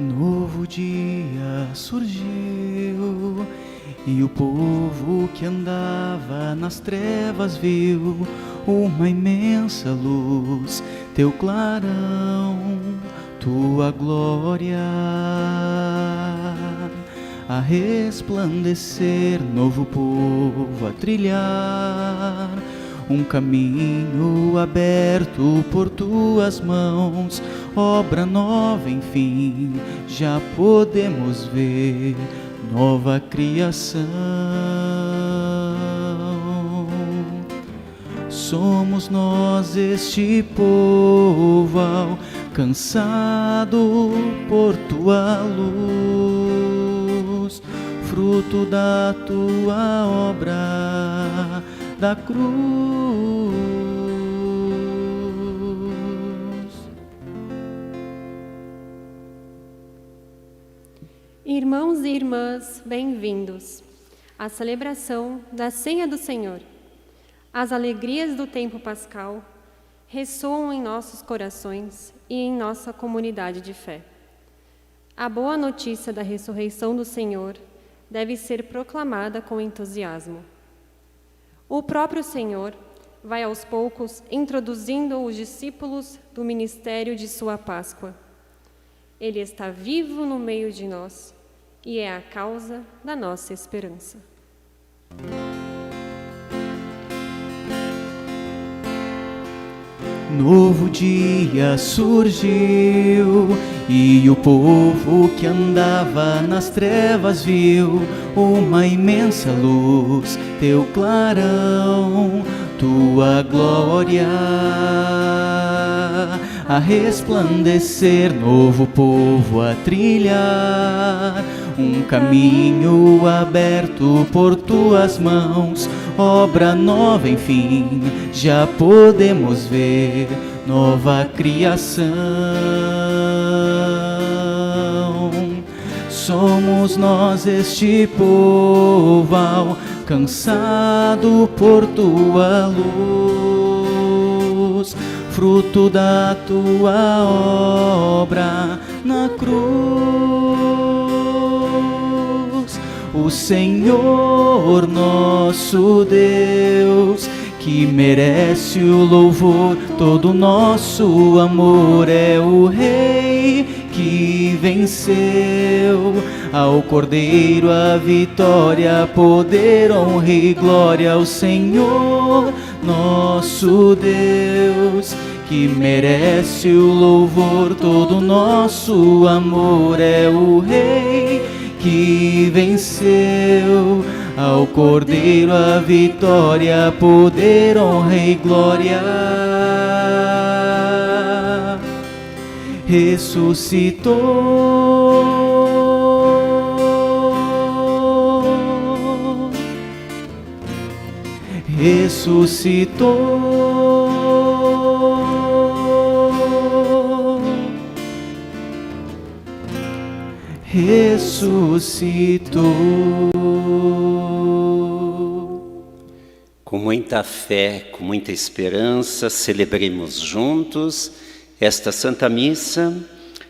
Novo dia surgiu e o povo que andava nas trevas viu uma imensa luz, teu clarão, tua glória a resplandecer, novo povo a trilhar, um caminho aberto por tuas mãos, obra nova, enfim, já podemos ver, nova criação. Somos nós este povo alcançado por tua luz, fruto da tua obra da cruz. Irmãos e irmãs, bem-vindos à celebração da Ceia do Senhor. As alegrias do tempo pascal ressoam em nossos corações e em nossa comunidade de fé. A boa notícia da ressurreição do Senhor deve ser proclamada com entusiasmo. O próprio Senhor vai aos poucos introduzindo os discípulos do ministério de sua Páscoa. Ele está vivo no meio de nós e é a causa da nossa esperança. Novo dia surgiu e o povo que andava nas trevas viu uma imensa luz, teu clarão, tua glória a resplandecer, novo povo a trilhar, um caminho aberto por tuas mãos, obra nova, enfim, já podemos ver, nova criação. Somos nós este povo alcançado por tua luz, fruto da tua obra na cruz. O Senhor nosso Deus, que merece o louvor, todo o nosso amor, é o Rei que venceu. Ao Cordeiro a vitória, poder, honra e glória ao Senhor nosso Deus, que merece o louvor, todo o nosso amor, é o Rei que venceu. Ao Cordeiro a vitória, poder, honra e glória. Ressuscitou, ressuscitou, ressuscitou. Com muita fé, com muita esperança, celebremos juntos esta Santa Missa,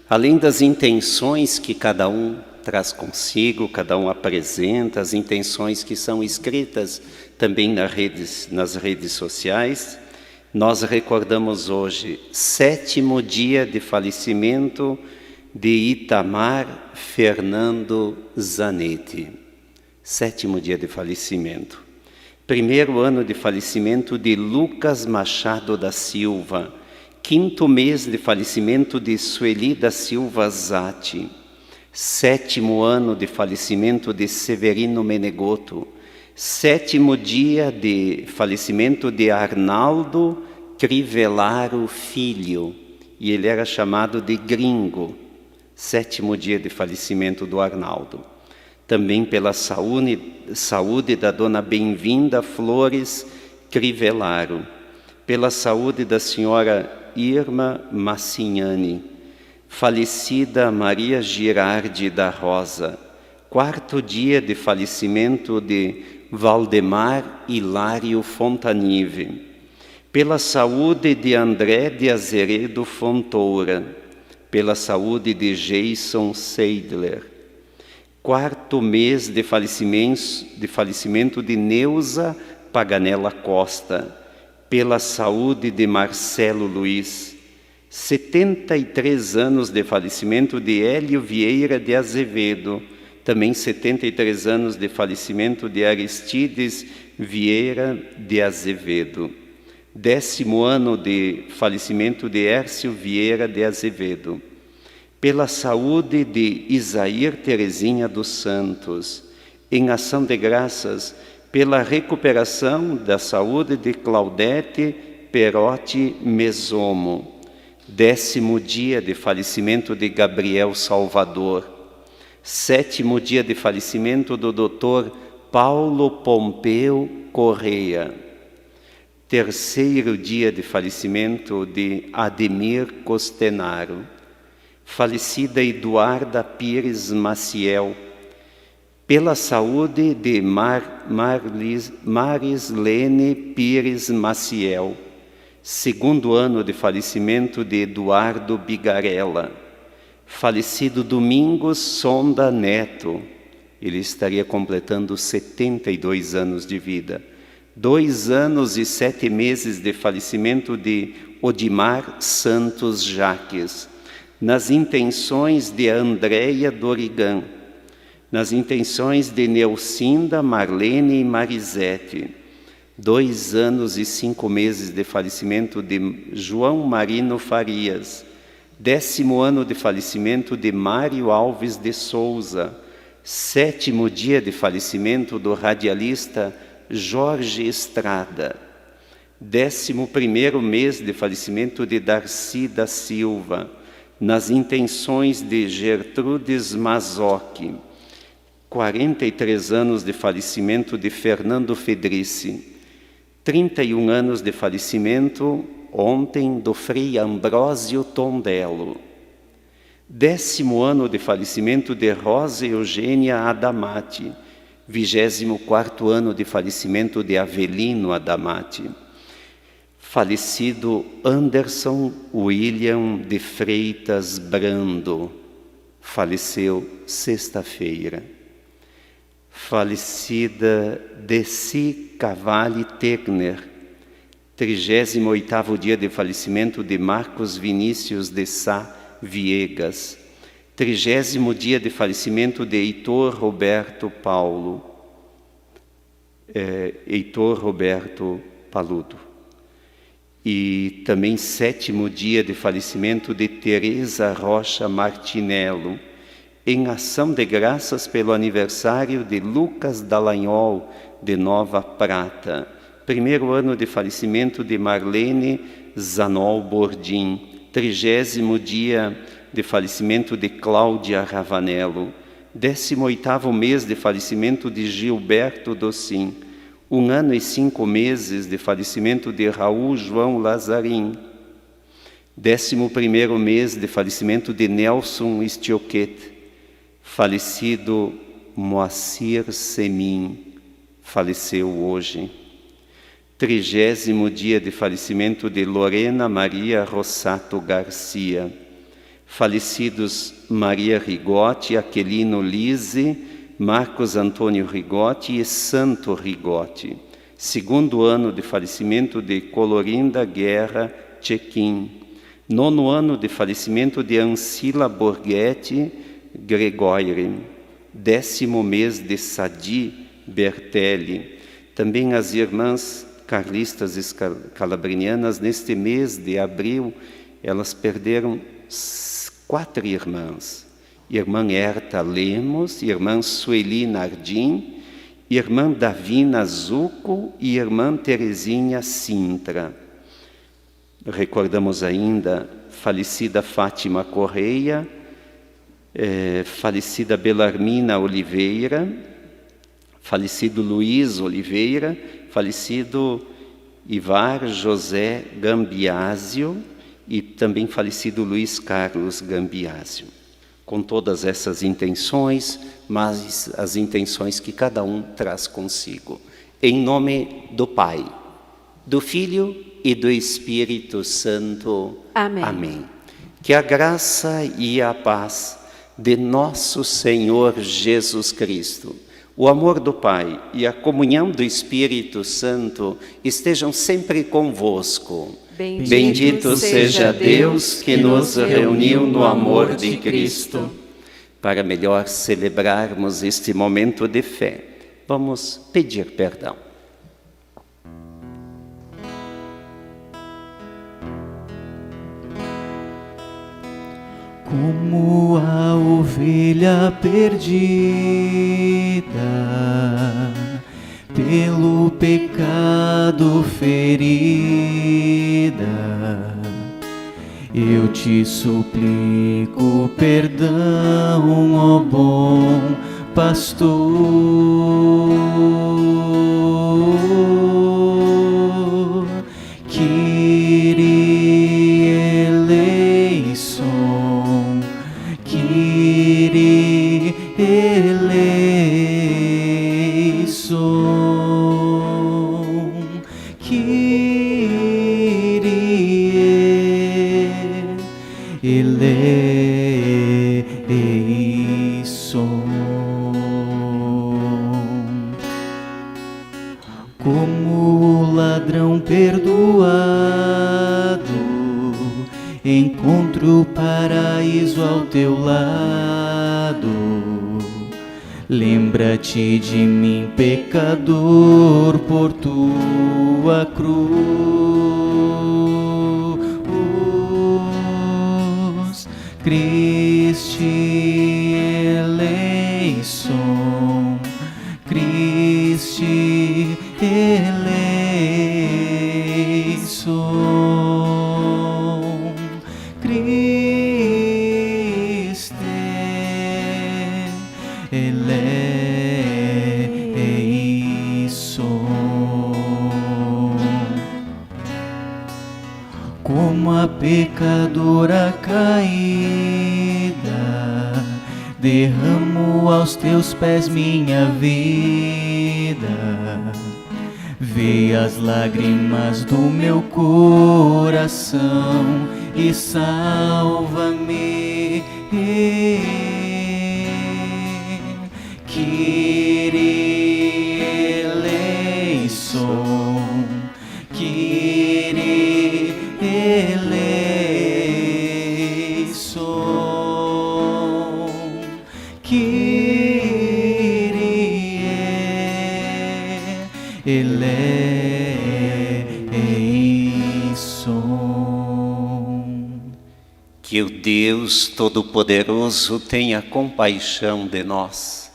além das intenções que cada um traz consigo, cada um apresenta, as intenções que são escritas também nas redes sociais. Nós recordamos hoje, 7º dia de falecimento de Itamar Fernando Zanetti. 7º dia de falecimento. 1º ano de falecimento de Lucas Machado da Silva. 5º mês de falecimento de Sueli da Silva Zatti. 7º ano de falecimento de Severino Menegotto. 7º dia de falecimento de Arnaldo Crivellaro Filho. E ele era chamado de Gringo. 7º dia de falecimento do Arnaldo. Também pela saúde da dona Bem-vinda Flores Crivellaro. Pela saúde da senhora Irma Massignani. Falecida Maria Girardi da Rosa. 4º dia de falecimento de Valdemar Hilário Fontanive. Pela saúde de André de Azeredo Fontoura. pela saúde de Jason Seidler. 4º mês de falecimento de Neuza Paganella Costa, pela saúde de Marcelo Luiz. 73 anos de falecimento de Hélio Vieira de Azevedo, também 73 anos de falecimento de Aristides Vieira de Azevedo. 10º ano de falecimento de Hércio Vieira de Azevedo. Pela saúde de Isair Terezinha dos Santos, em ação de graças pela recuperação da saúde de Claudete Perotti Mesomo. 10º dia de falecimento de Gabriel Salvador. 7º dia de falecimento do Dr. Paulo Pompeu Correia. 3º dia de falecimento de Ademir Costenaro. Falecida Eduarda Pires Maciel, pela saúde de Marislene Pires Maciel. 2º ano de falecimento de Eduardo Bigarella. Falecido Domingos Sonda Neto, ele estaria completando 72 anos de vida. 2 anos e 7 meses de falecimento de Odimar Santos Jaques. Nas intenções de Andréia Dorigan, nas intenções de Neucinda, Marlene e Marisete. 2 anos e 5 meses de falecimento de João Marino Farias. 10º ano de falecimento de Mário Alves de Souza. 7º dia de falecimento do radialista Jorge Estrada. 11º mês de falecimento de Darcy da Silva. Nas intenções de Gertrudes Mazocchi. 43 anos de falecimento de Fernando Fedrici. 31 anos de falecimento ontem do Frei Ambrósio Tondello. 10º ano de falecimento de Rosa Eugênia Adamati. 24º ano de falecimento de Avelino Adamati. Falecido Anderson William de Freitas Brando, faleceu sexta-feira. Falecida Desi Cavalli Tegner, 38º dia de falecimento de Marcos Vinícius de Sá Viegas. 30º dia de falecimento de Heitor Roberto Paludo. E também 7º dia de falecimento de Teresa Rocha Martinello, em ação de graças pelo aniversário de Lucas Dallagnol, de Nova Prata. 1º ano de falecimento de Marlene Zanol Bordim. 30º dia de falecimento de Cláudia Ravanello. 18º mês de falecimento de Gilberto Docin. 1 ano e 5 meses de falecimento de Raul João Lazarim. 11º mês de falecimento de Nelson Stioquet. Falecido Moacir Semin, faleceu hoje. 30º dia de falecimento de Lorena Maria Rossato Garcia. Falecidos Maria Rigotti, Aquilino Lise, Marcos Antônio Rigotti e Santo Rigotti. 2º ano de falecimento de Colorinda Guerra Chequim. 9º ano de falecimento de Ancila Borghetti Gregori. 10º mês de Sadi Bertelli. Também as irmãs carlistas calabrinianas, neste mês de abril, elas perderam 4 irmãs. Irmã Herta Lemos, irmã Sueli Nardim, irmã Davina Zucco e irmã Terezinha Sintra. Recordamos ainda falecida Fátima Correia, falecida Belarmina Oliveira, falecido Luiz Oliveira, falecido Ivar José Gambiásio e também falecido Luiz Carlos Gambiásio. Com todas essas intenções, mas as intenções que cada um traz consigo. Em nome do Pai, do Filho e do Espírito Santo. Amém. Amém. Que a graça e a paz de nosso Senhor Jesus Cristo, o amor do Pai e a comunhão do Espírito Santo estejam sempre convosco. Bendito seja Deus que nos reuniu no amor de Cristo. Para melhor celebrarmos este momento de fé, vamos pedir perdão. Como a ovelha perdida, pelo pecado ferida, eu te suplico perdão, ó bom pastor. Kyrie eleison, Kyrie eleison, Kyrie eleison. Como o ladrão perdoado, encontro o paraíso ao teu lado. Lembra-te de mim, pecador, por tua cruz. Christe eleison, Christe eleison, Christe eleison. Como a pecadora caída, derramo aos teus pés minha vida. Vê as lágrimas do meu coração e salva-me. Kyrie eleison, Kyrie eleison, Kyrie eleison. Que o Deus Todo-Poderoso tenha compaixão de nós,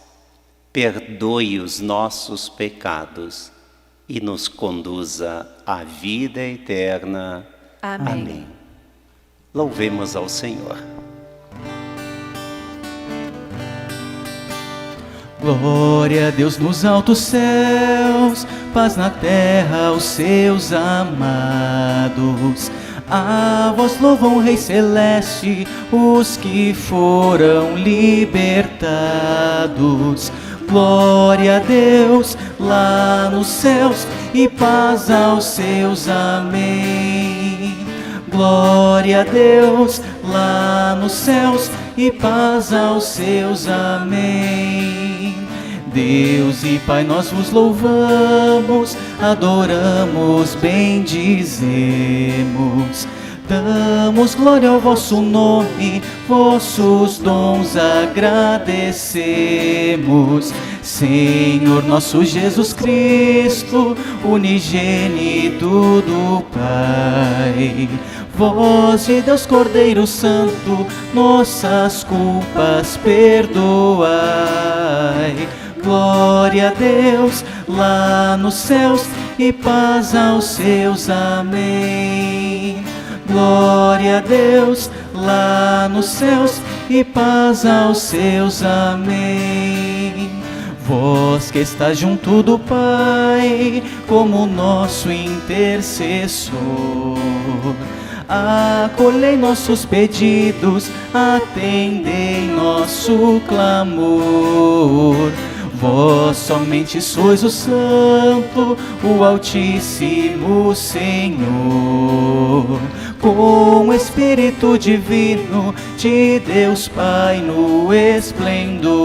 perdoe os nossos pecados e nos conduza à vida eterna. Amém. Louvemos ao Senhor. Glória a Deus nos altos céus, paz na terra aos seus amados. A vós louvam, Rei Celeste, os que foram libertados. Glória a Deus lá nos céus e paz aos seus, amém. Glória a Deus lá nos céus e paz aos seus, amém. Deus e Pai, nós vos louvamos, adoramos, bendizemos. Damos glória ao vosso nome, vossos dons agradecemos. Senhor nosso Jesus Cristo, unigênito do Pai, voz de Deus Cordeiro Santo, nossas culpas perdoai. Glória a Deus lá nos céus e paz aos seus, amém. Glória a Deus lá nos céus e paz aos seus, amém. Vós que estás junto do Pai, como nosso intercessor, acolhei nossos pedidos, atendei nosso clamor. Vós somente sois o Santo, o Altíssimo Senhor. Com Espírito Divino de Deus Pai no esplendor.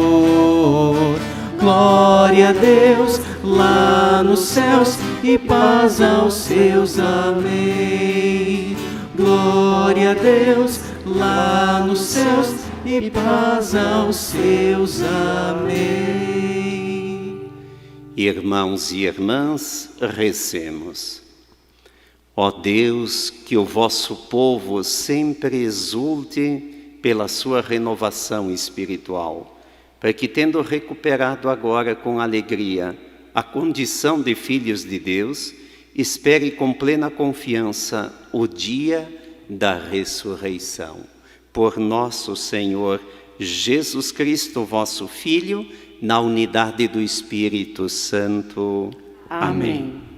Glória a Deus lá nos céus e paz aos seus. Amém. Glória a Deus lá nos céus e paz aos seus. Amém. Irmãos e irmãs, recemos. Ó Deus, que o vosso povo sempre exulte pela sua renovação espiritual, para que, tendo recuperado agora com alegria a condição de filhos de Deus, espere com plena confiança o dia da ressurreição. Por nosso Senhor Jesus Cristo, vosso Filho, na unidade do Espírito Santo. Amém.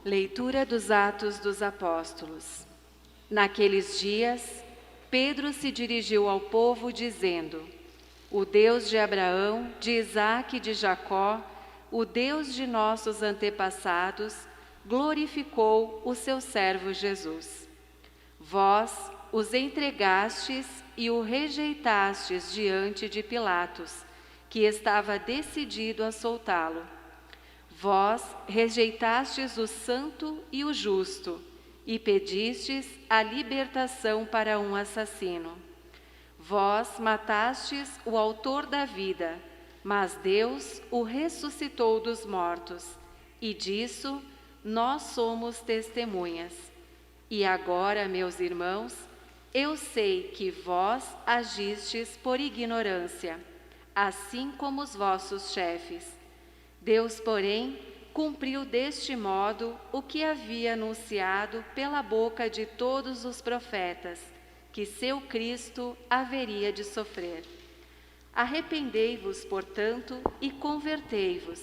Leitura dos Atos dos Apóstolos. Naqueles dias, Pedro se dirigiu ao povo dizendo: O Deus de Abraão, de Isaque e de Jacó, o Deus de nossos antepassados, glorificou o seu servo Jesus. Vós os entregastes e o rejeitastes diante de Pilatos, que estava decidido a soltá-lo. Vós rejeitastes o santo e o justo, e pedistes a libertação para um assassino. Vós matastes o autor da vida, mas Deus o ressuscitou dos mortos, e disso nós somos testemunhas. E agora, meus irmãos, eu sei que vós agistes por ignorância, assim como os vossos chefes. Deus, porém, cumpriu deste modo o que havia anunciado pela boca de todos os profetas, que seu Cristo haveria de sofrer. Arrependei-vos, portanto, e convertei-vos,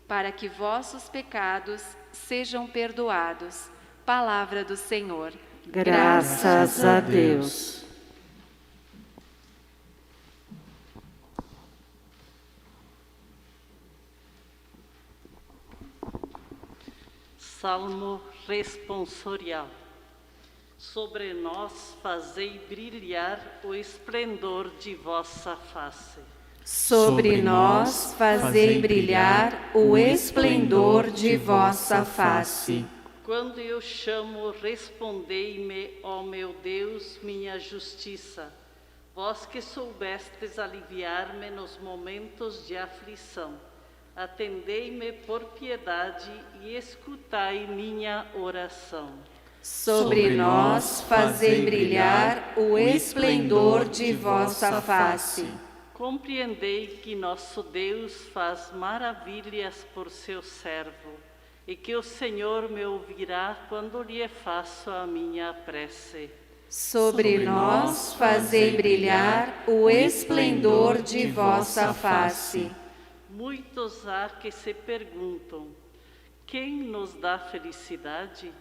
para que vossos pecados sejam perdoados. Palavra do Senhor. Graças a Deus. Salmo responsorial. Sobre nós fazei brilhar o esplendor de vossa face. Sobre nós fazei brilhar o esplendor de vossa face. Quando eu chamo, respondei-me, ó meu Deus, minha justiça. Vós que soubestes aliviar-me nos momentos de aflição. Atendei-me por piedade e escutai minha oração. Sobre nós fazei brilhar o esplendor de vossa face. Compreendei que nosso Deus faz maravilhas por seu servo, e que o Senhor me ouvirá quando lhe faço a minha prece. Sobre nós fazei brilhar o esplendor de vossa face. Muitos há que se perguntam: quem nos dá felicidade?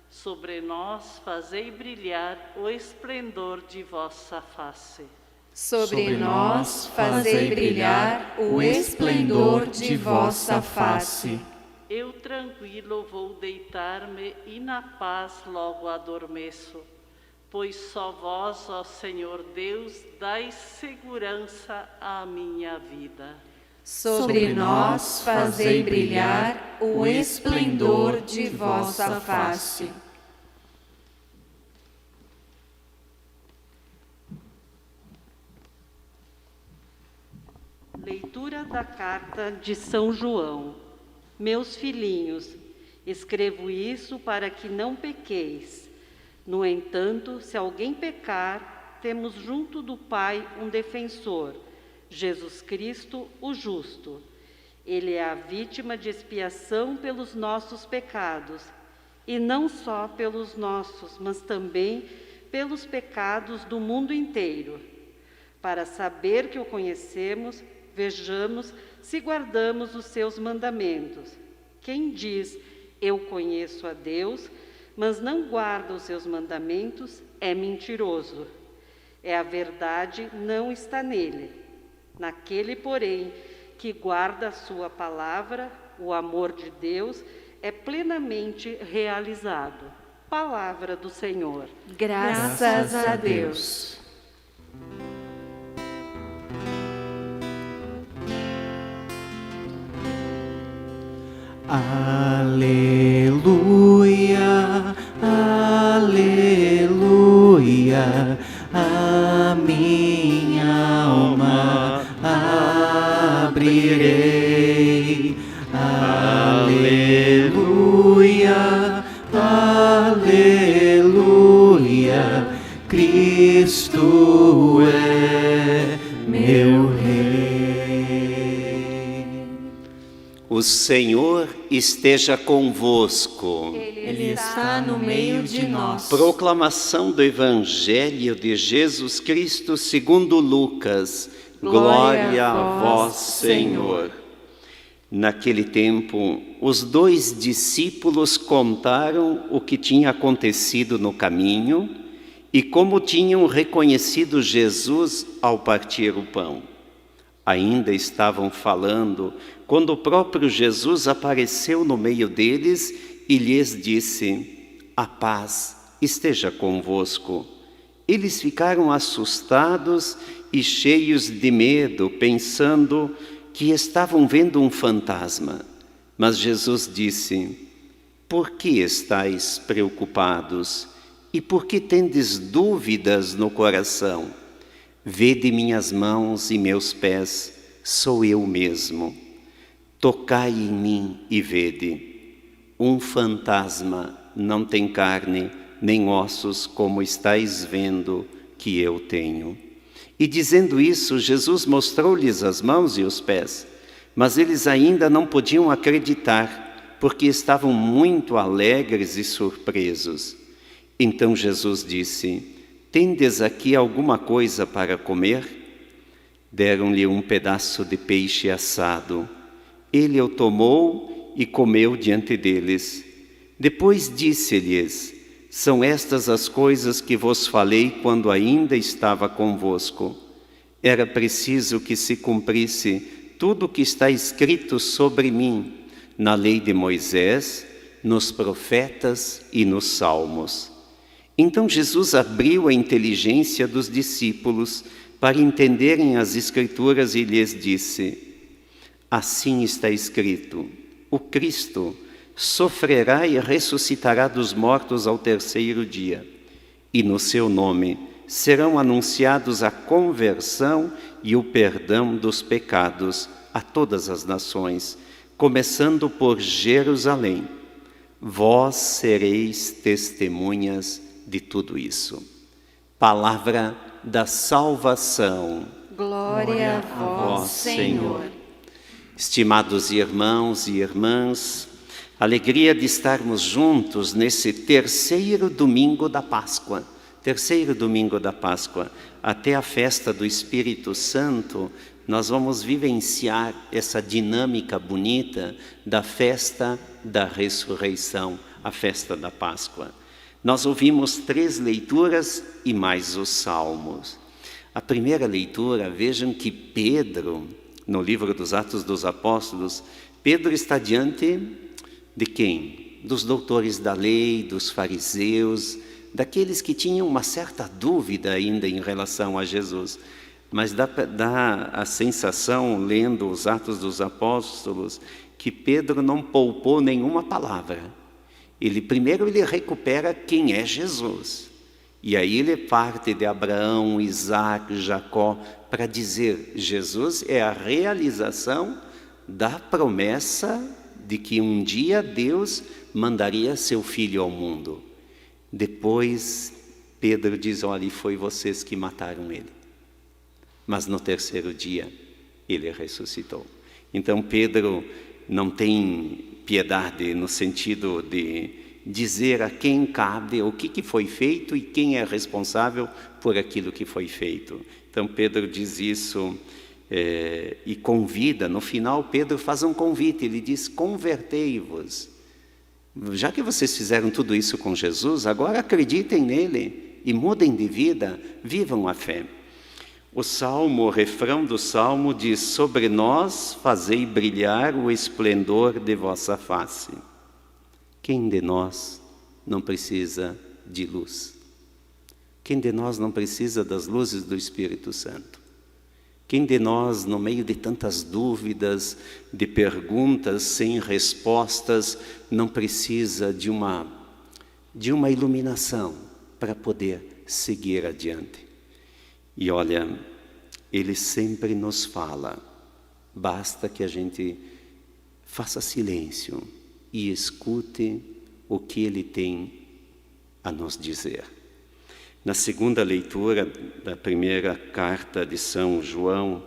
Sobre nós fazei brilhar o esplendor de vossa face. Sobre nós fazei brilhar o esplendor de vossa face. Eu tranquilo vou deitar-me e na paz logo adormeço, pois só vós, ó Senhor Deus, dais segurança à minha vida. Sobre nós fazei brilhar o esplendor de vossa face. Leitura da carta de São João. Meus filhinhos, escrevo isso para que não pequeis. No entanto, se alguém pecar, temos junto do Pai um defensor, Jesus Cristo, o justo. Ele é a vítima de expiação pelos nossos pecados, e não só pelos nossos, mas também pelos pecados do mundo inteiro. Para saber que o conhecemos, vejamos se guardamos os seus mandamentos. Quem diz, eu conheço a Deus, mas não guarda os seus mandamentos, é mentiroso. A verdade não está nele. Naquele, porém, que guarda a sua palavra, o amor de Deus é plenamente realizado. Palavra do Senhor. Graças a Deus. Aleluia, aleluia, a minha alma abrirei. Aleluia, aleluia, Cristo é meu Rei. O Senhor esteja convosco. Ele está no meio de nós. Proclamação do Evangelho de Jesus Cristo segundo Lucas. Glória a vós, Senhor. Naquele tempo, os 2 discípulos contaram o que tinha acontecido no caminho e como tinham reconhecido Jesus ao partir o pão. Ainda estavam falando quando o próprio Jesus apareceu no meio deles e lhes disse: a paz esteja convosco. Eles ficaram assustados e cheios de medo, pensando que estavam vendo um fantasma. Mas Jesus disse: por que estáis preocupados? E por que tendes dúvidas no coração? Vede minhas mãos e meus pés, sou eu mesmo. Tocai em mim e vede. Um fantasma não tem carne nem ossos, como estáis vendo que eu tenho. E dizendo isso, Jesus mostrou-lhes as mãos e os pés, mas eles ainda não podiam acreditar, porque estavam muito alegres e surpresos. Então Jesus disse: tendes aqui alguma coisa para comer? Deram-lhe um pedaço de peixe assado. Ele o tomou e comeu diante deles. Depois disse-lhes: são estas as coisas que vos falei quando ainda estava convosco. Era preciso que se cumprisse tudo o que está escrito sobre mim, na lei de Moisés, nos profetas e nos salmos. Então Jesus abriu a inteligência dos discípulos para entenderem as Escrituras e lhes disse: assim está escrito, o Cristo sofrerá e ressuscitará dos mortos ao terceiro dia, e no seu nome serão anunciados a conversão e o perdão dos pecados a todas as nações, começando por Jerusalém. Vós sereis testemunhas de tudo isso. Palavra da salvação. Glória a vós, Senhor. Estimados irmãos e irmãs, alegria de estarmos juntos nesse terceiro domingo da Páscoa. Terceiro domingo da Páscoa, até a festa do Espírito Santo, nós vamos vivenciar essa dinâmica bonita da festa da ressurreição, a festa da Páscoa. Nós ouvimos 3 leituras e mais os salmos. A primeira leitura, vejam que Pedro, no livro dos Atos dos Apóstolos, Pedro está diante de quem? Dos doutores da lei, dos fariseus, daqueles que tinham uma certa dúvida ainda em relação a Jesus. Mas dá a sensação, lendo os Atos dos Apóstolos, que Pedro não poupou nenhuma palavra. Primeiro ele recupera quem é Jesus. E aí ele parte de Abraão, Isaac, Jacó, para dizer: Jesus é a realização da promessa de que um dia Deus mandaria seu Filho ao mundo. Depois, Pedro diz: olha, foi vocês que mataram ele. Mas no terceiro dia, ele ressuscitou. Então, Pedro não tem piedade no sentido de dizer a quem cabe o que foi feito e quem é responsável por aquilo que foi feito. Então, Pedro diz isso e convida. No final, Pedro faz um convite. Ele diz: convertei-vos. Já que vocês fizeram tudo isso com Jesus, agora acreditem nele e mudem de vida, vivam a fé. O refrão do Salmo diz: sobre nós fazei brilhar o esplendor de vossa face. Quem de nós não precisa de luz? Quem de nós não precisa das luzes do Espírito Santo? Quem de nós, no meio de tantas dúvidas, de perguntas sem respostas, não precisa de uma iluminação para poder seguir adiante? E olha, Ele sempre nos fala, basta que a gente faça silêncio e escute o que Ele tem a nos dizer. Na segunda leitura da primeira carta de São João,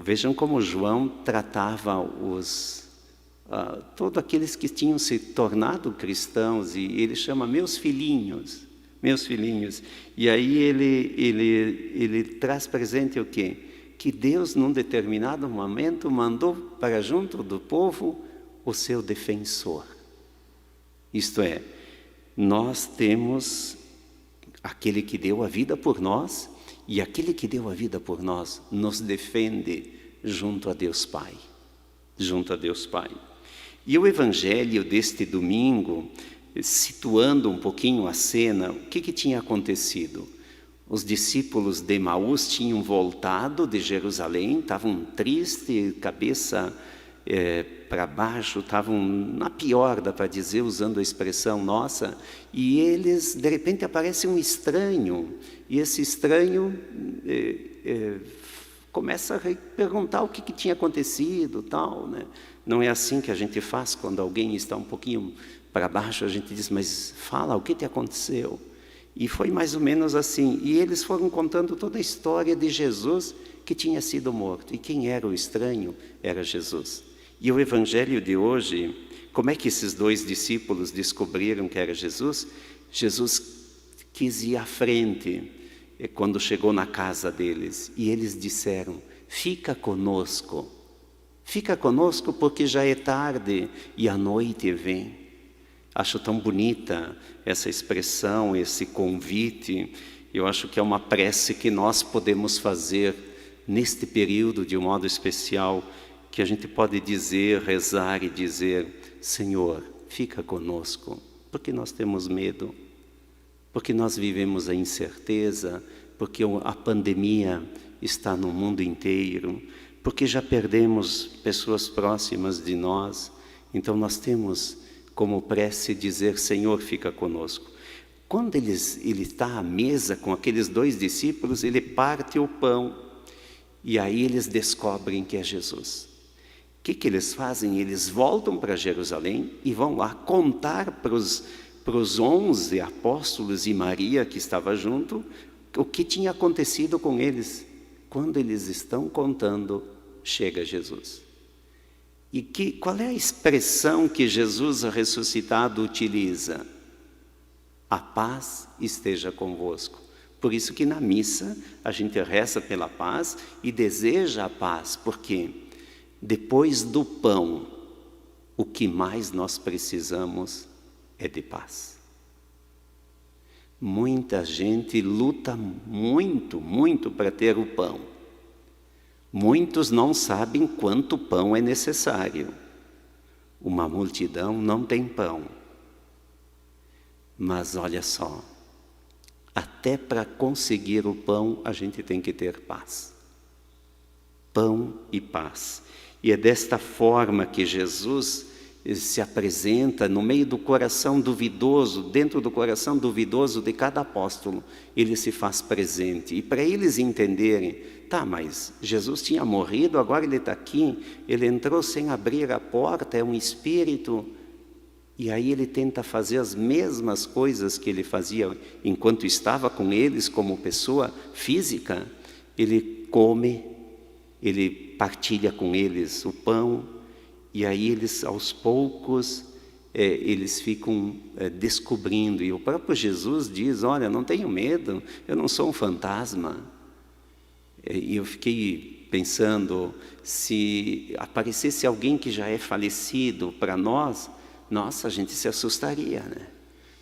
vejam como João tratava todos aqueles que tinham se tornado cristãos, e ele chama meus filhinhos. E aí ele traz presente o quê? Que Deus, num determinado momento, mandou para junto do povo o seu defensor. Isto é, nós temos aquele que deu a vida por nós, e aquele que deu a vida por nós nos defende junto a Deus Pai. Junto a Deus Pai. E o Evangelho deste domingo, situando um pouquinho a cena, o que tinha acontecido? Os discípulos de Emaús tinham voltado de Jerusalém, estavam tristes, cabeça para baixo, estavam na pior, dá para dizer, usando a expressão nossa, e eles, de repente, aparece um estranho, e esse estranho começa a perguntar o que tinha acontecido, tal, né? Não é assim que a gente faz quando alguém está um pouquinho para baixo, a gente diz, mas fala, o que te aconteceu? E foi mais ou menos assim, e eles foram contando toda a história de Jesus que tinha sido morto, e quem era o estranho? Era Jesus. E o Evangelho de hoje, como é que esses dois discípulos descobriram que era Jesus? Jesus quis ir à frente quando chegou na casa deles, e eles disseram, fica conosco porque já é tarde e a noite vem. Acho tão bonita essa expressão, esse convite. Eu acho que é uma prece que nós podemos fazer neste período de um modo especial, que a gente pode dizer, rezar e dizer, Senhor, fica conosco, porque nós temos medo, porque nós vivemos a incerteza, porque a pandemia está no mundo inteiro, porque já perdemos pessoas próximas de nós. Então nós temos como prece dizer, Senhor, fica conosco. Quando ele está à mesa com aqueles dois discípulos, ele parte o pão, e aí eles descobrem que é Jesus. O que eles fazem? Eles voltam para Jerusalém e vão lá contar para os 11 apóstolos e Maria, que estava junto, o que tinha acontecido com eles. Quando eles estão contando, chega Jesus. E qual é a expressão que Jesus ressuscitado utiliza? A paz esteja convosco. Por isso que na missa a gente reza pela paz e deseja a paz, porque depois do pão, o que mais nós precisamos é de paz. Muita gente luta muito para ter o pão. Muitos não sabem quanto pão é necessário. Uma multidão não tem pão. Mas olha só, até para conseguir o pão a gente tem que ter paz. Pão e paz. E é desta forma que Jesus se apresenta no meio do coração duvidoso, dentro do coração duvidoso de cada apóstolo, ele se faz presente. E para eles entenderem, tá, mas Jesus tinha morrido, agora ele está aqui, ele entrou sem abrir a porta, é um espírito. E aí ele tenta fazer as mesmas coisas que ele fazia enquanto estava com eles como pessoa física. Ele come, ele partilha com eles o pão, e aí eles aos poucos eles ficam descobrindo. E o próprio Jesus diz, olha, não tenho medo, eu não sou um fantasma. E eu fiquei pensando, se aparecesse alguém que já é falecido para nós, nossa, a gente se assustaria, né?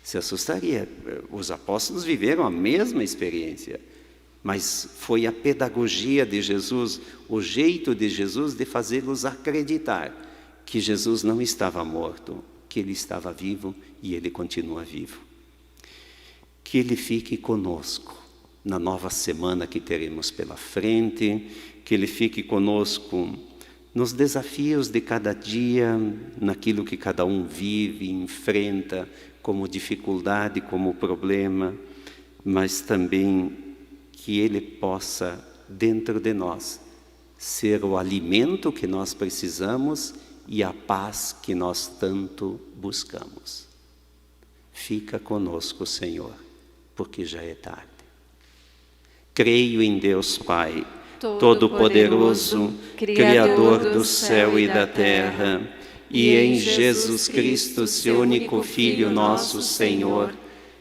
Se assustaria. Os apóstolos viveram a mesma experiência, mas foi a pedagogia de Jesus, o jeito de Jesus de fazê-los acreditar que Jesus não estava morto, porque Ele estava vivo e Ele continua vivo. Que Ele fique conosco na nova semana que teremos pela frente, que Ele fique conosco nos desafios de cada dia, naquilo que cada um vive, enfrenta como dificuldade, como problema, mas também que Ele possa, dentro de nós, ser o alimento que nós precisamos e a paz que nós tanto buscamos. Fica conosco, Senhor, porque já é tarde. Creio em Deus Pai, Todo-Poderoso, Criador do céu e da terra, e em Jesus Cristo, seu único Filho, nosso Senhor,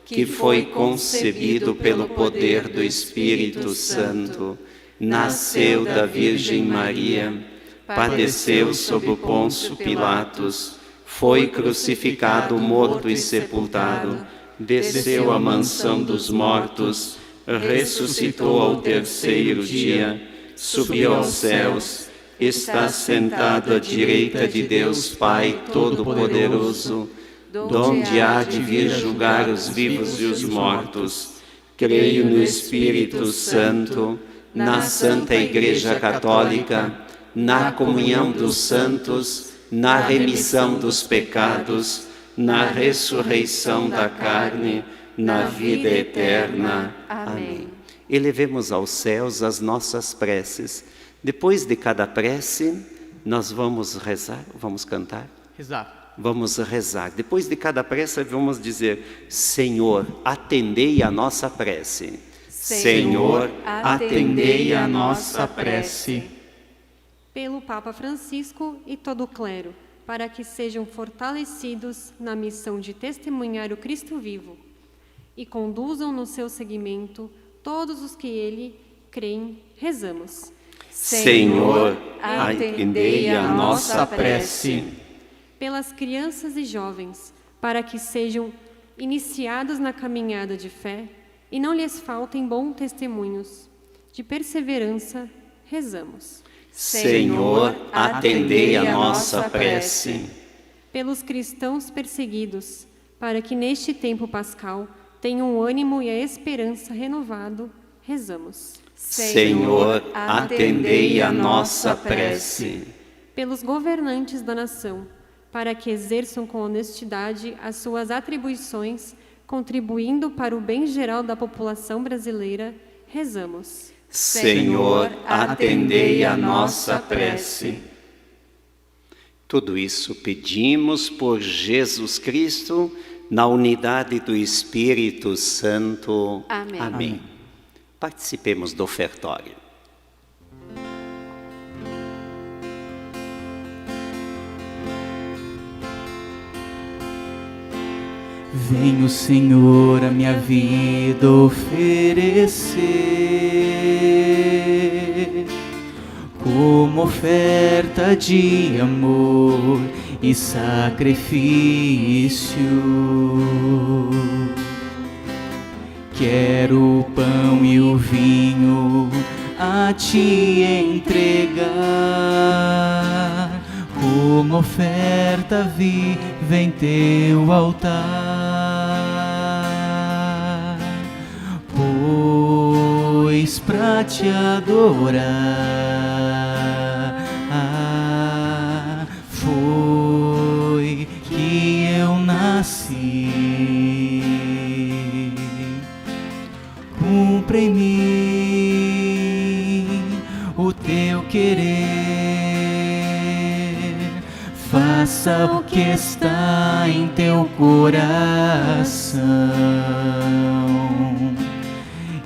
que foi concebido pelo poder do Espírito Santo, nasceu da Virgem Maria, padeceu sob o Pôncio Pilatos, foi crucificado, morto e sepultado, desceu à mansão dos mortos, ressuscitou ao terceiro dia, subiu aos céus, está sentado à direita de Deus Pai Todo-Poderoso, donde há de vir julgar os vivos e os mortos. Creio no Espírito Santo, na Santa Igreja Católica, na comunhão dos santos, na remissão dos pecados, na ressurreição da carne, na vida eterna. Amém. Elevemos aos céus as nossas preces. Depois de cada prece, nós vamos rezar, vamos cantar? Rezar. Vamos rezar. Depois de cada prece, vamos dizer: Senhor, atendei a nossa prece. Senhor, atendei a nossa prece. Pelo Papa Francisco e todo o clero, para que sejam fortalecidos na missão de testemunhar o Cristo vivo e conduzam no seu seguimento todos os que ele creem, rezamos. Senhor, atendei a nossa prece. Pelas crianças e jovens, para que sejam iniciados na caminhada de fé e não lhes faltem bons testemunhos. De perseverança, rezamos. Senhor, atendei a nossa prece. Pelos cristãos perseguidos, para que neste tempo pascal tenham o ânimo e a esperança renovado, rezamos. Senhor, atendei a nossa prece. Pelos governantes da nação, para que exerçam com honestidade as suas atribuições, contribuindo para o bem geral da população brasileira, rezamos. Senhor, atendei a nossa prece. Tudo isso pedimos por Jesus Cristo, na unidade do Espírito Santo. Amém. Amém. Participemos do ofertório. Venho, Senhor, a minha vida oferecer como oferta de amor e sacrifício. Quero o pão e o vinho a te entregar como oferta viva em teu altar, pois pra te adorar foi que eu nasci. Cumpre em mim o teu querer, faça o que está em teu coração,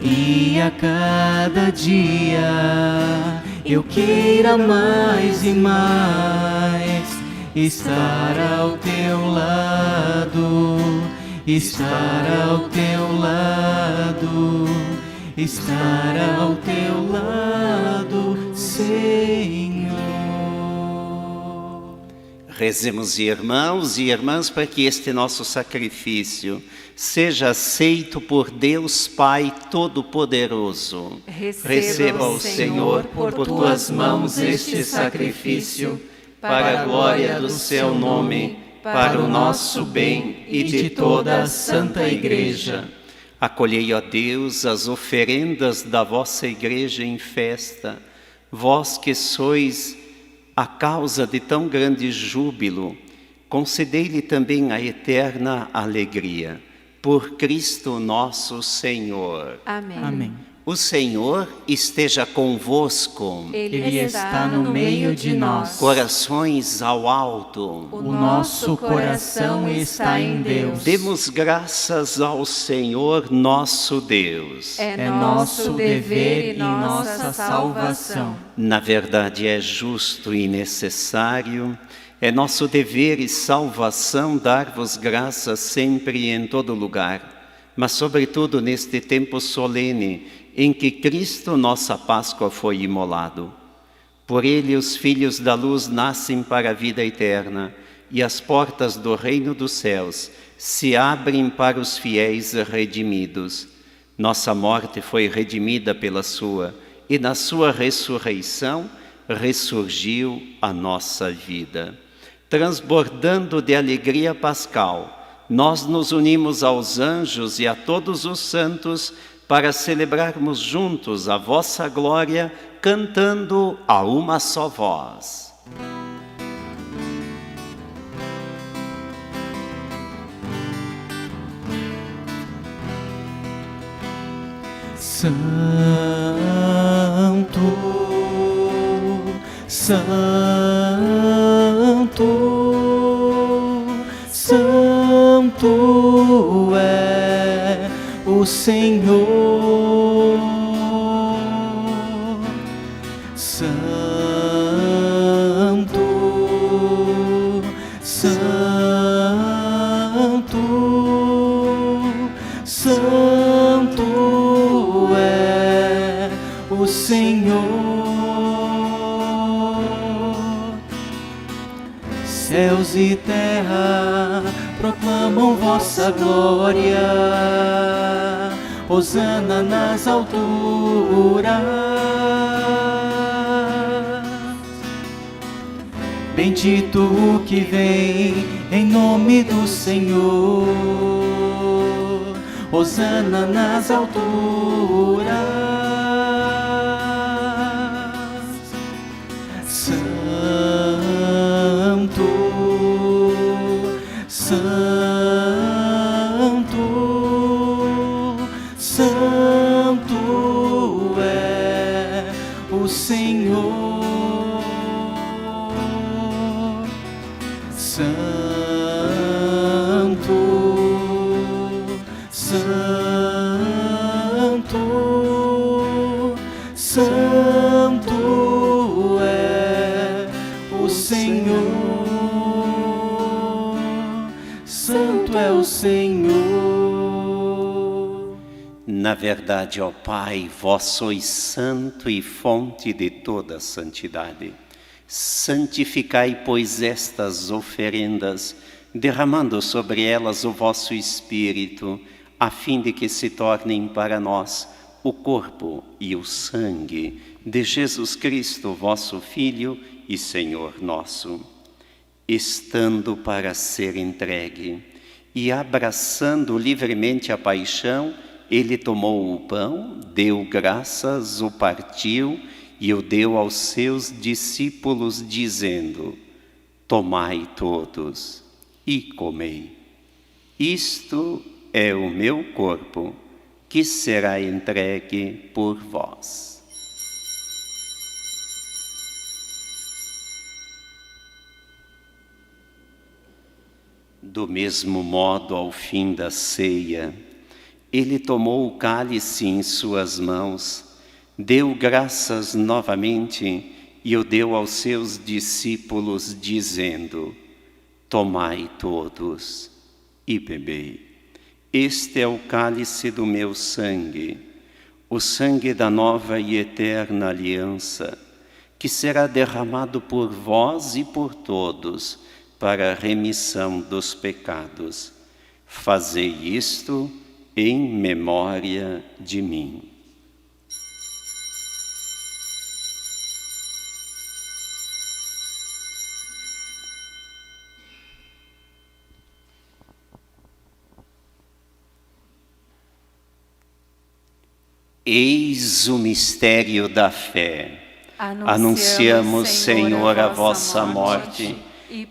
e a cada dia eu queira mais e mais estar ao teu lado, estar ao teu lado, estar ao teu lado, Senhor. Rezemos, irmãos e irmãs, para que este nosso sacrifício seja aceito por Deus Pai Todo-Poderoso. Receba o Senhor por tuas mãos este sacrifício, para a glória do seu nome, para o nosso bem e de toda a Santa Igreja. Acolhei, ó Deus, as oferendas da vossa Igreja em festa, vós que sois a causa de tão grande júbilo, concedei-lhe também a eterna alegria. Por Cristo nosso Senhor. Amém. Amém. O Senhor esteja convosco. Ele está no meio de nós. Corações ao alto. O nosso coração está em Deus. Demos graças ao Senhor nosso Deus. É nosso dever e nossa salvação. Na verdade, é justo e necessário, é nosso dever e salvação dar-vos graças sempre e em todo lugar, mas sobretudo neste tempo solene em que Cristo, nossa Páscoa, foi imolado. Por ele os filhos da luz nascem para a vida eterna e as portas do reino dos céus se abrem para os fiéis redimidos. Nossa morte foi redimida pela sua, e na sua ressurreição ressurgiu a nossa vida. Transbordando de alegria pascal, nós nos unimos aos anjos e a todos os santos para celebrarmos juntos a vossa glória, cantando a uma só voz. Santo, Santo, Santo é o Senhor. Santo, Santo, Santo é o Senhor. Céus e terra proclamam vossa glória. Hosana nas alturas. Bendito o que vem em nome do Senhor. Hosana nas alturas. Santo, Santo, Santo é o Senhor. Santo, Santo, Santo é o Senhor. Santo é o Senhor. Na verdade, ó Pai, vós sois santo e fonte de toda santidade. Santificai, pois, estas oferendas, derramando sobre elas o vosso Espírito, a fim de que se tornem para nós o corpo e o sangue de Jesus Cristo, vosso Filho e Senhor nosso. Estando para ser entregue e abraçando livremente a paixão, ele tomou o pão, deu graças, o partiu e o deu aos seus discípulos, dizendo: tomai todos e comei. Isto é o meu corpo, que será entregue por vós. Do mesmo modo, ao fim da ceia, ele tomou o cálice em suas mãos, deu graças novamente e o deu aos seus discípulos, dizendo: tomai todos e bebei. Este é o cálice do meu sangue, o sangue da nova e eterna aliança, que será derramado por vós e por todos para a remissão dos pecados. Fazei isto em memória de mim. Eis o mistério da fé. Anunciamos, Senhor, a vossa morte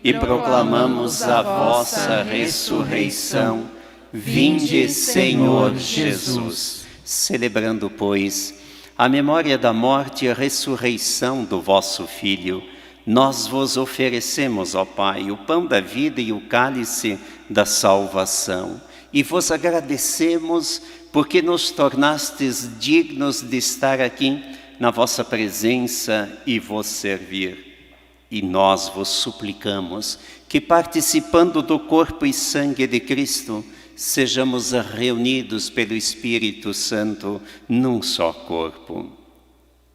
e proclamamos a vossa ressurreição. Vinde, Senhor Jesus. Celebrando, pois, a memória da morte e a ressurreição do vosso Filho, nós vos oferecemos, ó Pai, o pão da vida e o cálice da salvação. E vos agradecemos porque nos tornastes dignos de estar aqui na vossa presença e vos servir. E nós vos suplicamos que, participando do corpo e sangue de Cristo, sejamos reunidos pelo Espírito Santo num só corpo.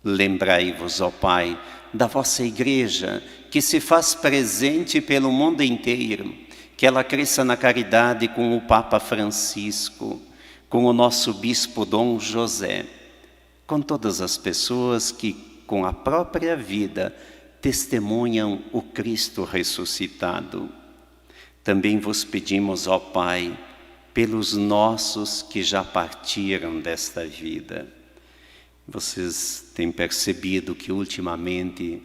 Lembrai-vos, ó Pai, da vossa Igreja, que se faz presente pelo mundo inteiro, que ela cresça na caridade com o Papa Francisco, com o nosso Bispo Dom José, com todas as pessoas que, com a própria vida, testemunham o Cristo ressuscitado. Também vos pedimos, ó Pai, pelos nossos que já partiram desta vida. Vocês têm percebido que ultimamente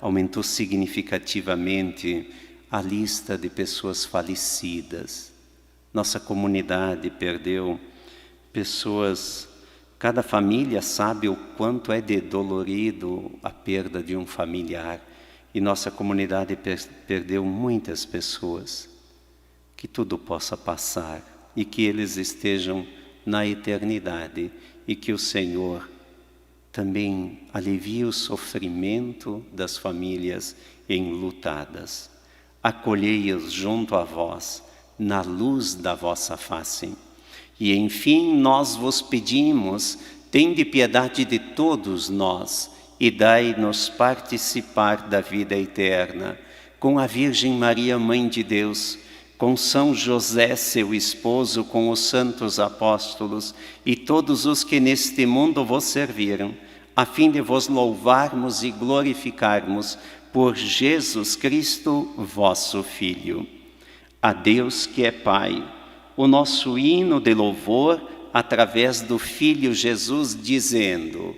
aumentou significativamente a lista de pessoas falecidas. Nossa comunidade perdeu pessoas. Cada família sabe o quanto é dolorido a perda de um familiar. E nossa comunidade perdeu muitas pessoas. Que tudo possa passar e que eles estejam na eternidade e que o Senhor também alivie o sofrimento das famílias enlutadas. Acolhei-os junto a vós, na luz da vossa face. E, enfim, nós vos pedimos, tende piedade de todos nós e dai-nos participar da vida eterna, com a Virgem Maria, Mãe de Deus, com São José, seu esposo, com os santos apóstolos e todos os que neste mundo vos serviram, a fim de vos louvarmos e glorificarmos por Jesus Cristo, vosso Filho. A Deus que é Pai, o nosso hino de louvor através do Filho Jesus, dizendo: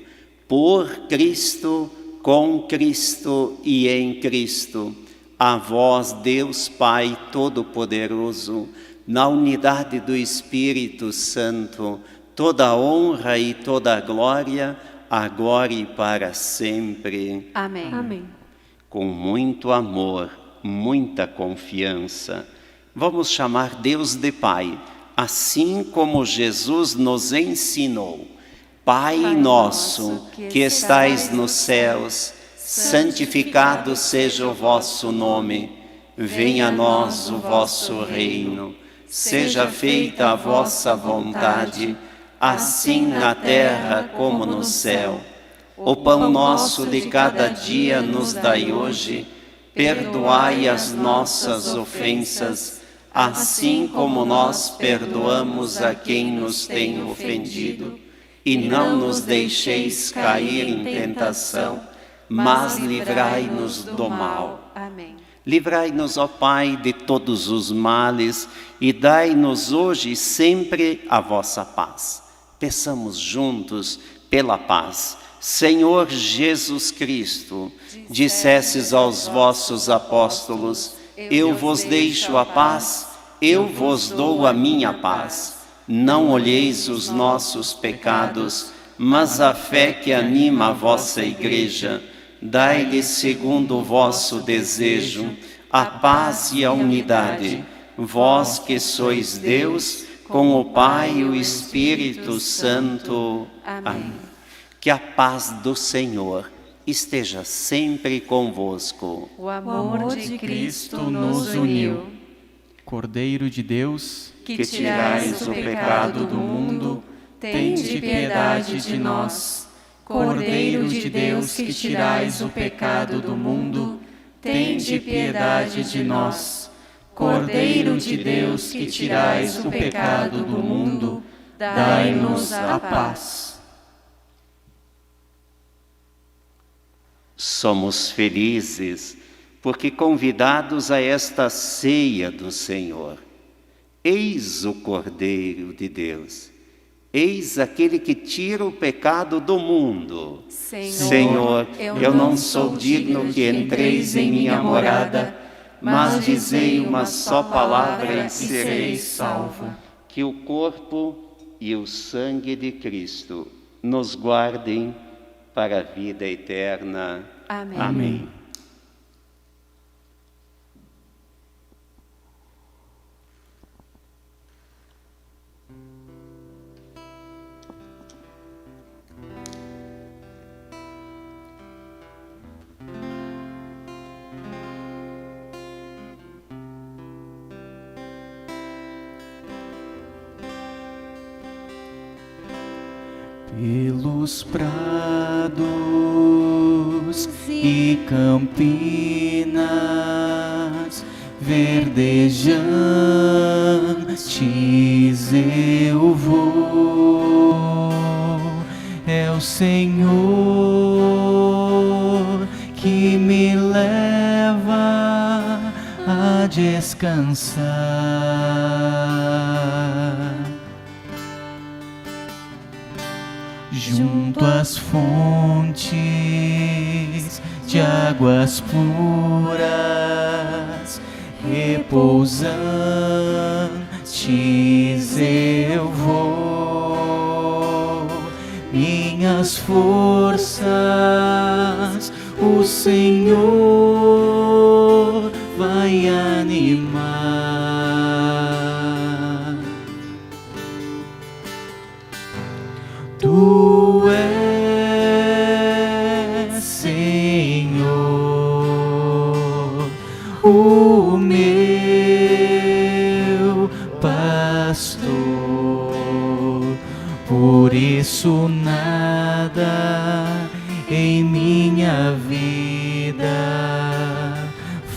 por Cristo, com Cristo e em Cristo, a vós, Deus Pai Todo-Poderoso, na unidade do Espírito Santo, toda a honra e toda a glória, agora e para sempre. Amém. Amém. Com muito amor, muita confiança, vamos chamar Deus de Pai, assim como Jesus nos ensinou. Pai nosso, que estais nos céus, santificado seja o vosso nome. Venha a nós o vosso reino. Seja feita a vossa vontade, assim na terra como no céu. O pão nosso de cada dia nos dai hoje. Perdoai as nossas ofensas, assim como nós perdoamos a quem nos tem ofendido. E não nos deixeis cair em tentação, mas livrai-nos do mal. Amém. Livrai-nos, ó Pai, de todos os males e dai-nos hoje e sempre a vossa paz. Peçamos juntos pela paz. Senhor Jesus Cristo, dissestes aos vossos apóstolos: eu vos deixo a paz, eu vos dou a minha paz. Não olheis os nossos pecados, mas a fé que anima a vossa Igreja. Dai-lhe segundo o vosso desejo a paz e a unidade, vós que sois Deus, com o Pai e o Espírito Santo. Amém. Que a paz do Senhor esteja sempre convosco. O amor de Cristo nos uniu. Cordeiro de Deus, Que tirais o pecado do mundo, tende piedade de nós. Cordeiro de Deus, que tirais o pecado do mundo, tende piedade de nós. Cordeiro de Deus, que tirais o pecado do mundo, dai-nos a paz. Somos felizes porque convidados a esta ceia do Senhor. Eis o Cordeiro de Deus. Eis aquele que tira o pecado do mundo. Senhor, eu não sou digno que entreis em minha morada, mas dizei uma só palavra e serei salvo. Que o corpo e o sangue de Cristo nos guardem para a vida eterna. Amém. Amém. Pelos prados e campinas verdejantes eu vou. É o Senhor que me leva a descansar. Junto às fontes de águas puras, repousantes eu vou. Minhas forças o Senhor vai animar. Tu és, Senhor, o meu pastor, por isso nada em minha vida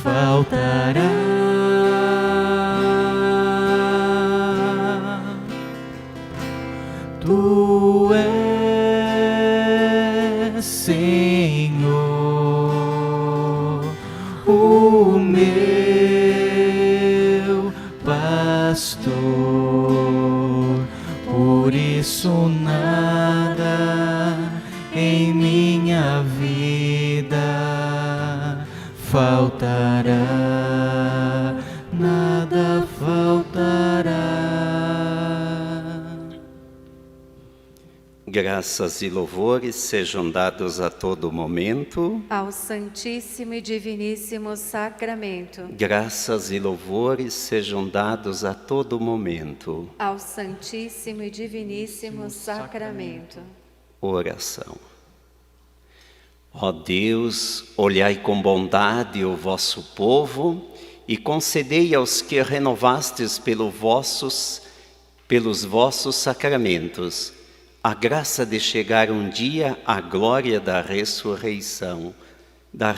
faltará. Tu és, Senhor, o meu pastor, por isso nada em minha vida faltará, nada faltará. Graças e louvores sejam dados a todo momento. Ao Santíssimo e Diviníssimo Sacramento. Graças e louvores sejam dados a todo momento. Ao Santíssimo e Diviníssimo Sacramento. Oração. Ó Deus, olhai com bondade o vosso povo e concedei aos que renovastes pelos vossos sacramentos a graça de chegar um dia à glória da ressurreição da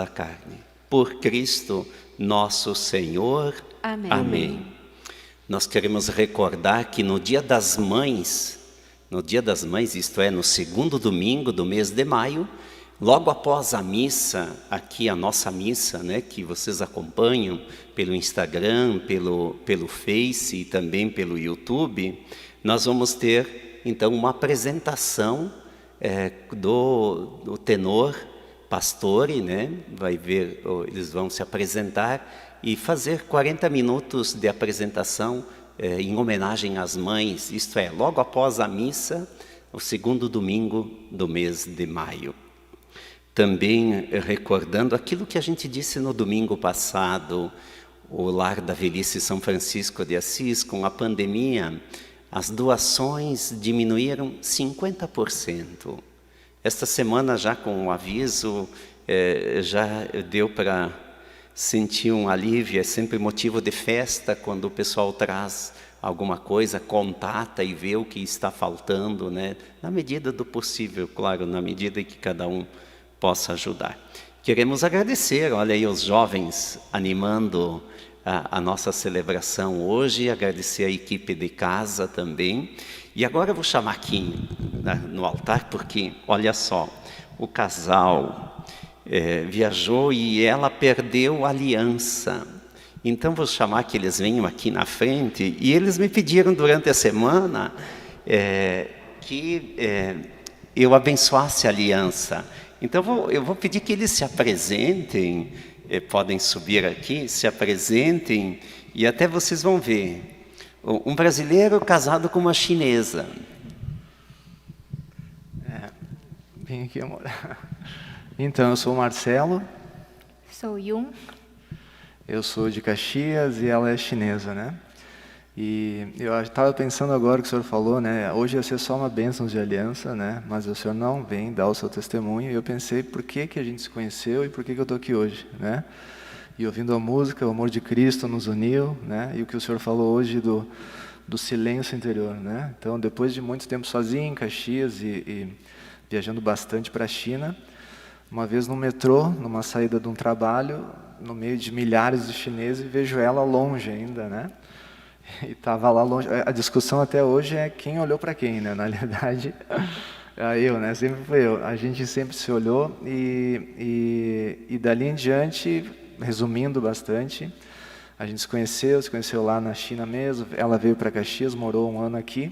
carne. Por Cristo nosso Senhor. Amém. Amém. Nós queremos recordar que no Dia das Mães, isto é, no segundo domingo do mês de maio, logo após a missa, aqui a nossa missa, né, que vocês acompanham pelo Instagram, pelo Face e também pelo YouTube, nós vamos ter então uma apresentação do tenor Pastore, né? Eles vão se apresentar e fazer 40 minutos de apresentação em homenagem às mães, isto é, logo após a missa, o segundo domingo do mês de maio. Também recordando aquilo que a gente disse no domingo passado, o Lar da Velhice São Francisco de Assis, com a pandemia, as doações diminuíram 50%. Esta semana, já com o aviso, já deu para sentir um alívio. É sempre motivo de festa quando o pessoal traz alguma coisa, contata e vê o que está faltando, né? Na medida do possível, claro, na medida que cada um possa ajudar. Queremos agradecer, olha aí os jovens animando a nossa celebração hoje, agradecer a equipe de casa também. E agora eu vou chamar aqui no altar, porque, olha só, o casal viajou e ela perdeu a aliança. Então vou chamar que eles venham aqui na frente, e eles me pediram durante a semana que eu abençoasse a aliança. Então eu vou pedir que eles se apresentem, podem subir aqui, se apresentem, e até vocês vão ver. Um brasileiro casado com uma chinesa. Vem aqui, amor. Então, eu sou o Marcelo. Sou Yun. Eu sou de Caxias e ela é chinesa, né? E eu estava pensando agora que o senhor falou, né? Hoje ia ser só uma bênção de aliança, né? Mas o senhor não vem dar o seu testemunho. E eu pensei, por que a gente se conheceu e por que eu estou aqui hoje, né? E ouvindo a música, o amor de Cristo nos uniu, né? E o que o senhor falou hoje do silêncio interior, né? Então, depois de muito tempo sozinho em Caxias e viajando bastante para a China, uma vez no metrô, numa saída de um trabalho, no meio de milhares de chineses, vejo ela longe ainda, né? E estava lá longe. A discussão até hoje é quem olhou para quem, né? Na realidade, eu, né? Sempre foi eu. A gente sempre se olhou e dali em diante, resumindo bastante, a gente se conheceu lá na China mesmo. Ela veio para Caxias, morou um ano aqui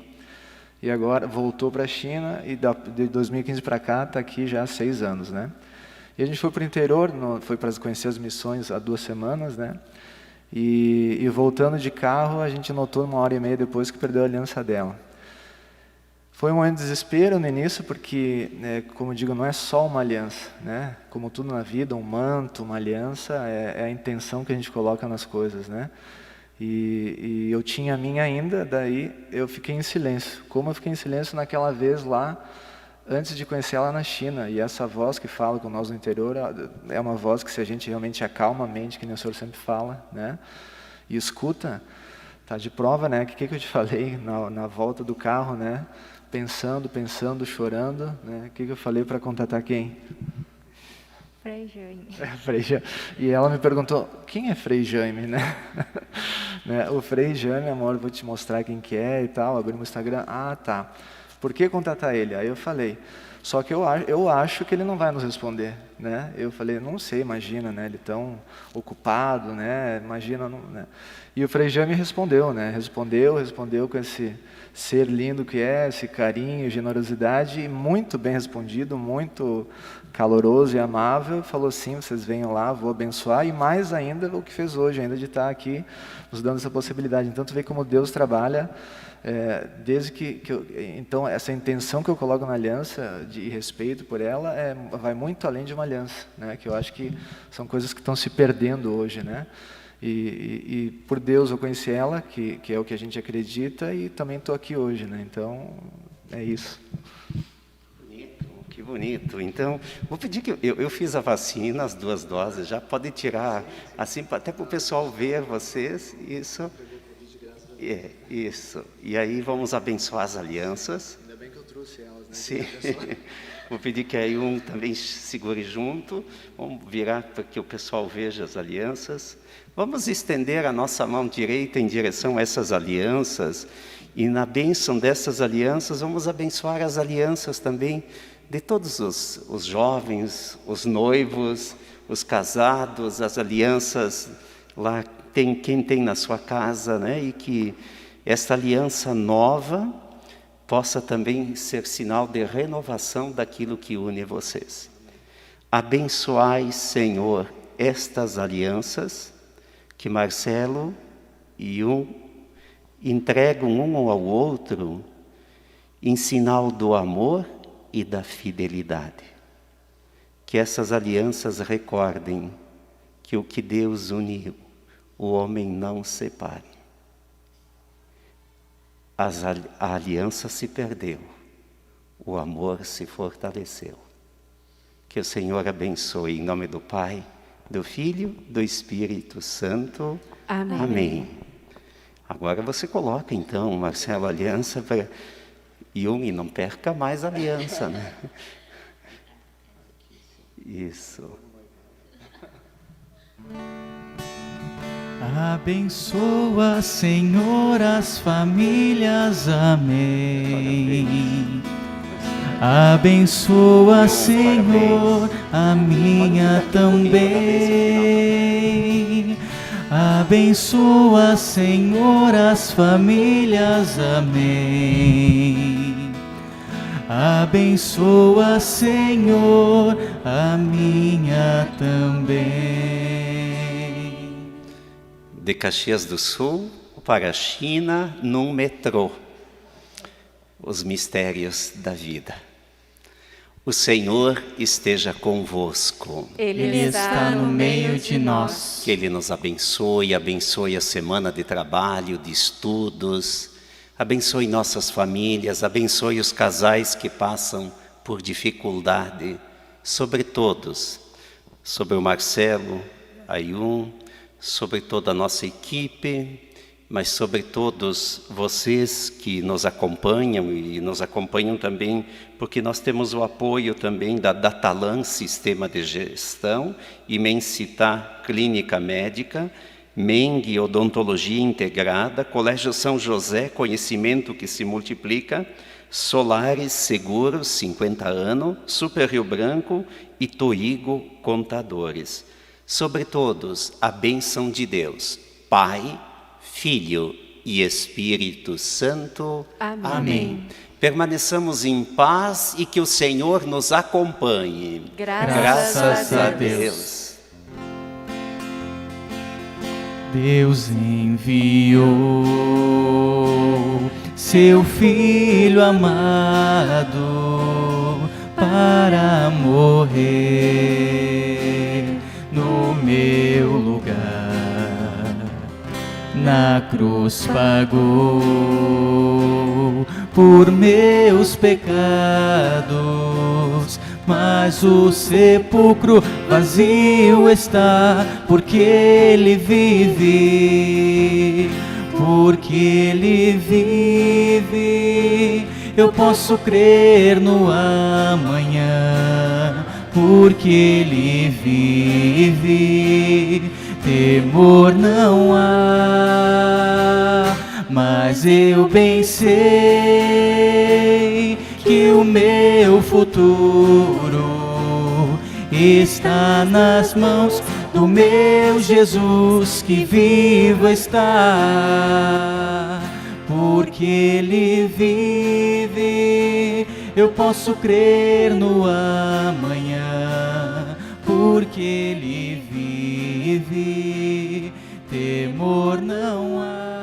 e agora voltou para a China e de 2015 para cá está aqui já há 6 anos, né? E a gente foi para o interior, foi para conhecer as missões há 2 semanas, né? E voltando de carro, a gente notou 1h30 depois que perdeu a aliança dela. Foi um momento de desespero no início, porque, como eu digo, não é só uma aliança, né? Como tudo na vida, um manto, uma aliança, é a intenção que a gente coloca nas coisas, né? E eu tinha a minha ainda, daí eu fiquei em silêncio. Como eu fiquei em silêncio naquela vez lá, antes de conhecer ela na China. E essa voz que fala com nós no interior é uma voz que, se a gente realmente acalma a mente, que nem o senhor sempre fala, né? E escuta, tá de prova, né? O que eu te falei na volta do carro, né? Pensando, chorando, né? O que eu falei para contatar quem? Frei Jaime. Frei Jaime. E ela me perguntou, quem é Frei Jaime, né? O Frei Jaime, amor, vou te mostrar quem que é e tal, abri no Instagram. Ah, tá. Por que contatar ele? Aí eu falei, só que eu acho que ele não vai nos responder, né? Eu falei, não sei, imagina, né? Ele tão ocupado, né? Imagina, não, né? E o Frei Jaime respondeu, né? Respondeu com esse ser lindo que é, esse carinho, generosidade, e muito bem respondido, muito caloroso e amável. Falou, sim, vocês venham lá, vou abençoar, e mais ainda o que fez hoje, ainda de estar aqui, nos dando essa possibilidade. Então, tu vê como Deus trabalha, desde que então, essa intenção que eu coloco na aliança, de respeito por ela, vai muito além de uma aliança, né? Que eu acho que são coisas que estão se perdendo hoje, né? E por Deus eu conheci ela, que é o que a gente acredita, e também estou aqui hoje, né? Então, é isso. Que bonito. Então, vou pedir que eu fiz a vacina, as 2 doses, já pode tirar, assim, até para o pessoal ver vocês, isso. Isso. E aí vamos abençoar as alianças. Ainda bem que eu trouxe elas, né? Sim. Vou pedir que a Yun também segure junto. Vamos virar para que o pessoal veja as alianças. Vamos estender a nossa mão direita em direção a essas alianças. E na bênção dessas alianças, vamos abençoar as alianças também de todos os jovens, os noivos, os casados, as alianças lá, quem tem na sua casa, né? E que esta aliança nova possa também ser sinal de renovação daquilo que une vocês. Abençoai, Senhor, estas alianças que Marcelo e Yun entregam um ao outro em sinal do amor e da fidelidade. Que essas alianças recordem que o que Deus uniu, o homem não separe. A aliança se perdeu, o amor se fortaleceu. Que o Senhor abençoe em nome do Pai, do Filho, do Espírito Santo. Amém. Amém. Agora você coloca então, Marcelo, a aliança para Yun, e não perca mais a aliança, né? Isso. Abençoa, Senhor, as famílias, amém. Abençoa, Senhor, a minha também. Abençoa, Senhor, as famílias, amém. Abençoa, Senhor, a minha também. De Caxias do Sul para a China, num metrô. Os mistérios da vida. O Senhor esteja convosco. Ele está no meio de nós. Que Ele nos abençoe, abençoe a semana de trabalho, de estudos, abençoe nossas famílias, abençoe os casais que passam por dificuldade, sobre todos, sobre o Marcelo, a Yun, sobre toda a nossa equipe, mas sobre todos vocês que nos acompanham e nos acompanham também, porque nós temos o apoio também da Datalan Sistema de Gestão, Imensitar Clínica Médica, Meng Odontologia Integrada, Colégio São José, Conhecimento que se Multiplica, Solares Seguros, 50 anos, Super Rio Branco e Toigo Contadores. Sobre todos, a bênção de Deus, Pai, Filho e Espírito Santo. Amém. Amém. Permaneçamos em paz e que o Senhor nos acompanhe. Graças a Deus. Deus enviou seu Filho amado para morrer no meu lugar. Na cruz pagou por meus pecados, mas o sepulcro vazio está, porque Ele vive, porque Ele vive. Eu posso crer no amanhã, porque Ele vive. Temor não há, mas eu bem sei que o meu futuro está nas mãos do meu Jesus, que vivo está. Porque Ele vive, eu posso crer no amanhã, porque Ele vive, temor não há.